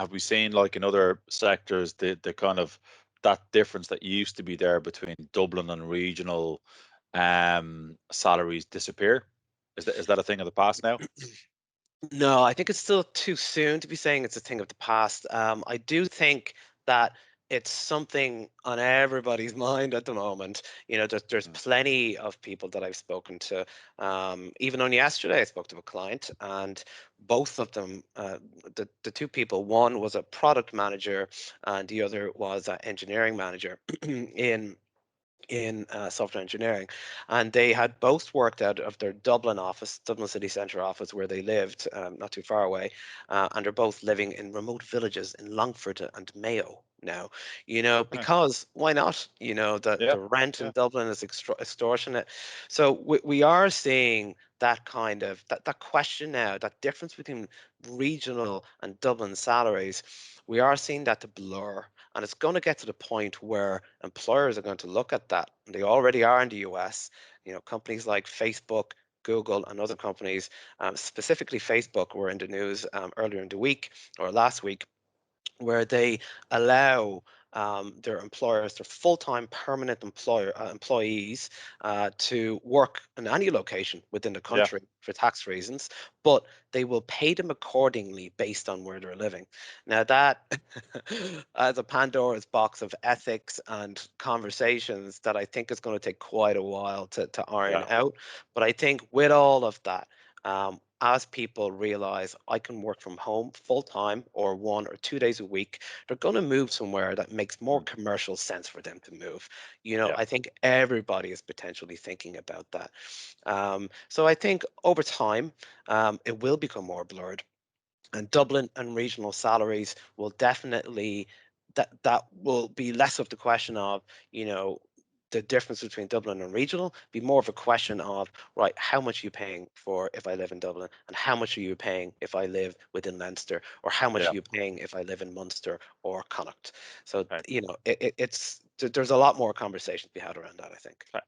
have we seen, like in other sectors, the kind of that difference that used to be there between Dublin and regional salaries disappear? Is that a thing of the past now? No, I think it's still too soon to be saying it's a thing of the past. I do think that it's something on everybody's mind at the moment. There's Mm. plenty of people that I've spoken to. Even on yesterday, I spoke to a client, and both of them, the two people, one was a product manager, and the other was an engineering manager in software engineering, and they had both worked out of their Dublin office, Dublin city centre office, where they lived, not too far away, and they're both living in remote villages in Longford and Mayo now. Okay. Because why not? Yeah. The rent in Yeah. Dublin is extortionate, so we are seeing that kind of that question now, that difference between regional and Dublin salaries. We are seeing that to blur, and it's going to get to the point where employers are going to look at that. And they already are in the US. Companies like Facebook, Google, and other companies, specifically Facebook, were in the news earlier in the week or last week, where they allow their employers, their full-time permanent employees, to work in any location within the Yeah. country for tax reasons, but they will pay them accordingly based on where they're living. Now that as a Pandora's box of ethics and conversations that I think is going to take quite a while to iron Yeah. out. But I think with all of that, as people realize I can work from home full time or 1 or 2 days a week, they're going to move somewhere that makes more Mm. commercial sense for them to move. Yeah. I think everybody is potentially thinking about that. So I think over time, it will become more blurred, and Dublin and regional salaries will definitely, that will be less of the question of, you know the difference between Dublin and regional, be more of a question of, right, how much are you paying for if I live in Dublin, and how much are you paying if I live within Leinster, or how much Yeah. are you paying if I live in Munster or Connacht. So Okay. there's a lot more conversation to be had around that, I think. Okay.